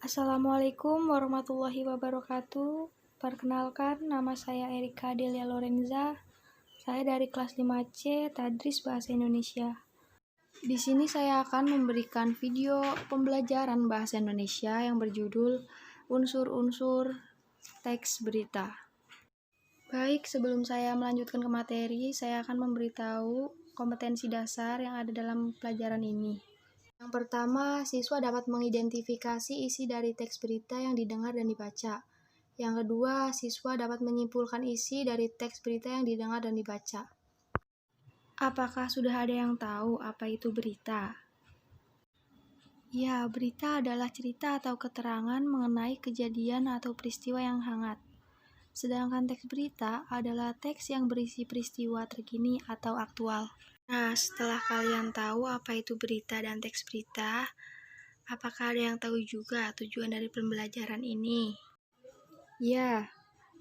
Assalamualaikum warahmatullahi wabarakatuh. Perkenalkan, nama saya Erika Delia Lorenza. Saya dari kelas 5C, Tadris Bahasa Indonesia. Di sini saya akan memberikan video pembelajaran bahasa Indonesia yang berjudul Unsur-unsur teks berita. Baik, sebelum saya melanjutkan ke materi, saya akan memberitahu kompetensi dasar yang ada dalam pelajaran ini. Yang pertama, siswa dapat mengidentifikasi isi dari teks berita yang didengar dan dibaca. Yang kedua, siswa dapat menyimpulkan isi dari teks berita yang didengar dan dibaca. Apakah sudah ada yang tahu apa itu berita? Ya, berita adalah cerita atau keterangan mengenai kejadian atau peristiwa yang hangat. Sedangkan teks berita adalah teks yang berisi peristiwa terkini atau aktual. Nah, setelah kalian tahu apa itu berita dan teks berita, apakah ada yang tahu juga tujuan dari pembelajaran ini? Ya,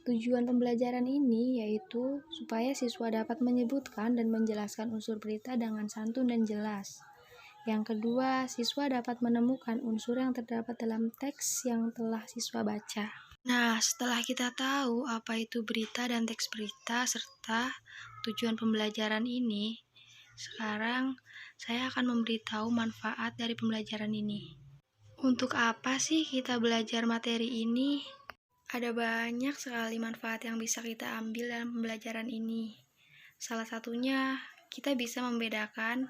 tujuan pembelajaran ini yaitu supaya siswa dapat menyebutkan dan menjelaskan unsur berita dengan santun dan jelas. Yang kedua, siswa dapat menemukan unsur yang terdapat dalam teks yang telah siswa baca. Nah, setelah kita tahu apa itu berita dan teks berita serta tujuan pembelajaran ini, sekarang saya akan memberitahu manfaat dari pembelajaran ini. Untuk apa sih kita belajar materi ini? Ada banyak sekali manfaat yang bisa kita ambil dalam pembelajaran ini. Salah satunya, kita bisa membedakan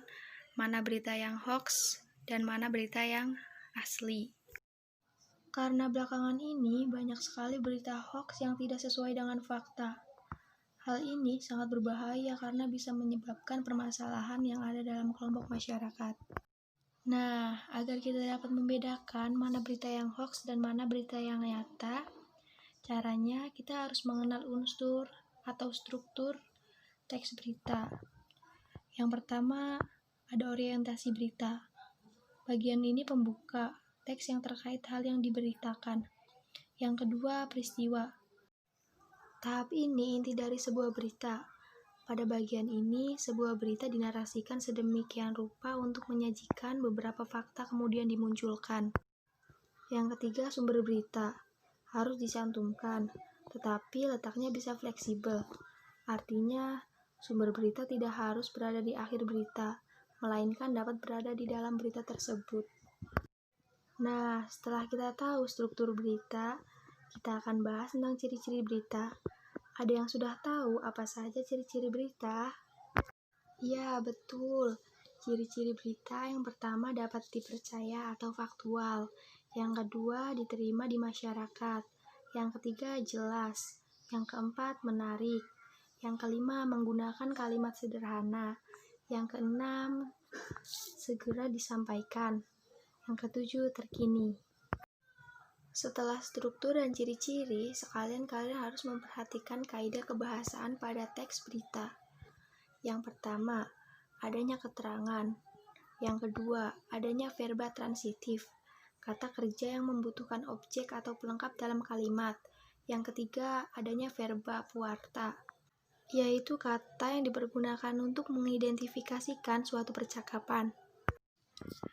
mana berita yang hoax dan mana berita yang asli. Karena belakangan ini banyak sekali berita hoax yang tidak sesuai dengan fakta. Hal ini sangat berbahaya karena bisa menyebabkan permasalahan yang ada dalam kelompok masyarakat. Nah, agar kita dapat membedakan mana berita yang hoax dan mana berita yang nyata, caranya kita harus mengenal unsur atau struktur teks berita. Yang pertama, ada orientasi berita. Bagian ini pembuka, teks yang terkait hal yang diberitakan. Yang kedua, peristiwa. Tahap ini inti dari sebuah berita. Pada bagian ini, sebuah berita dinarasikan sedemikian rupa untuk menyajikan beberapa fakta kemudian dimunculkan. Yang ketiga, sumber berita. Harus dicantumkan, tetapi letaknya bisa fleksibel. Artinya, sumber berita tidak harus berada di akhir berita, melainkan dapat berada di dalam berita tersebut. Nah, setelah kita tahu struktur berita, kita akan bahas tentang ciri-ciri berita. Ada yang sudah tahu apa saja ciri-ciri berita? Ya, betul. Ciri-ciri berita yang pertama dapat dipercaya atau faktual. Yang kedua, diterima di masyarakat. Yang ketiga, jelas. Yang keempat, menarik. Yang kelima, menggunakan kalimat sederhana. Yang keenam, segera disampaikan. Yang ketujuh, terkini. Setelah struktur dan ciri-ciri, sekalian kalian harus memperhatikan kaidah kebahasaan pada teks berita. Yang pertama, adanya keterangan. Yang kedua, adanya verba transitif, kata kerja yang membutuhkan objek atau pelengkap dalam kalimat. Yang ketiga, adanya verba puarta, yaitu kata yang dipergunakan untuk mengidentifikasikan suatu percakapan.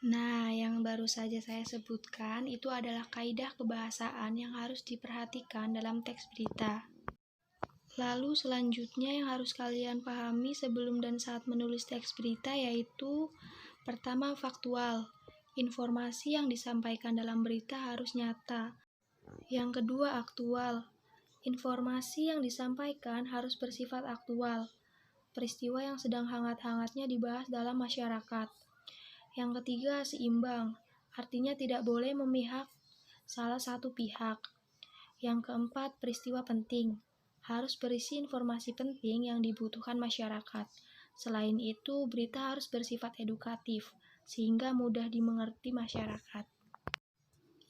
Nah, yang baru saja saya sebutkan itu adalah kaidah kebahasaan yang harus diperhatikan dalam teks berita. Lalu selanjutnya yang harus kalian pahami sebelum dan saat menulis teks berita yaitu pertama, faktual. Informasi yang disampaikan dalam berita harus nyata. Yang kedua, aktual. Informasi yang disampaikan harus bersifat aktual. Peristiwa yang sedang hangat-hangatnya dibahas dalam masyarakat. Yang ketiga, seimbang. Artinya tidak boleh memihak salah satu pihak. Yang keempat, peristiwa penting. Harus berisi informasi penting yang dibutuhkan masyarakat. Selain itu, berita harus bersifat edukatif, sehingga mudah dimengerti masyarakat.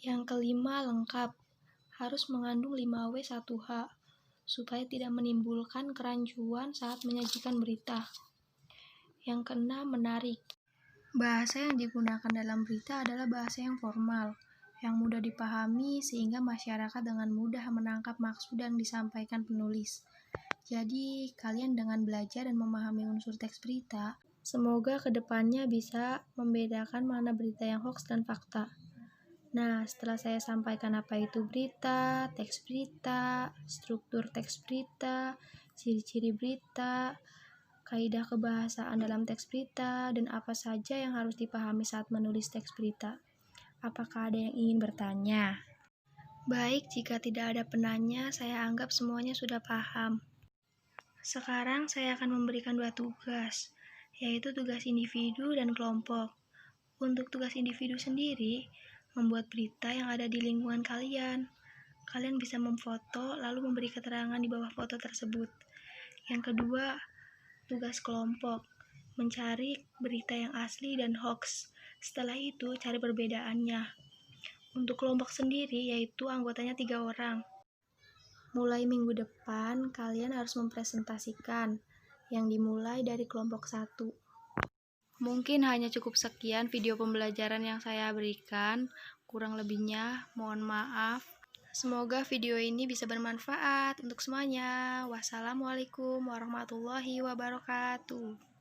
Yang kelima, lengkap. Harus mengandung 5W1H, supaya tidak menimbulkan kerancuan saat menyajikan berita. Yang keenam, menarik. Bahasa yang digunakan dalam berita adalah bahasa yang formal, yang mudah dipahami sehingga masyarakat dengan mudah menangkap maksud yang disampaikan penulis. Jadi, kalian dengan belajar dan memahami unsur teks berita, semoga kedepannya bisa membedakan mana berita yang hoax dan fakta. Nah, setelah saya sampaikan apa itu berita, teks berita, struktur teks berita, ciri-ciri berita, kaidah kebahasaan dalam teks berita, dan apa saja yang harus dipahami saat menulis teks berita. Apakah ada yang ingin bertanya? Baik, jika tidak ada penanya, saya anggap semuanya sudah paham. Sekarang saya akan memberikan 2 tugas, yaitu tugas individu dan kelompok. Untuk tugas individu sendiri, membuat berita yang ada di lingkungan kalian. Kalian bisa memfoto lalu memberi keterangan di bawah foto tersebut. Yang kedua, tugas kelompok, mencari berita yang asli dan hoax. Setelah itu, cari perbedaannya. Untuk kelompok sendiri, yaitu anggotanya 3 orang. Mulai minggu depan, kalian harus mempresentasikan, yang dimulai dari kelompok 1. Mungkin hanya cukup sekian video pembelajaran yang saya berikan. Kurang lebihnya, mohon maaf. Semoga video ini bisa bermanfaat untuk semuanya. Wassalamualaikum warahmatullahi wabarakatuh.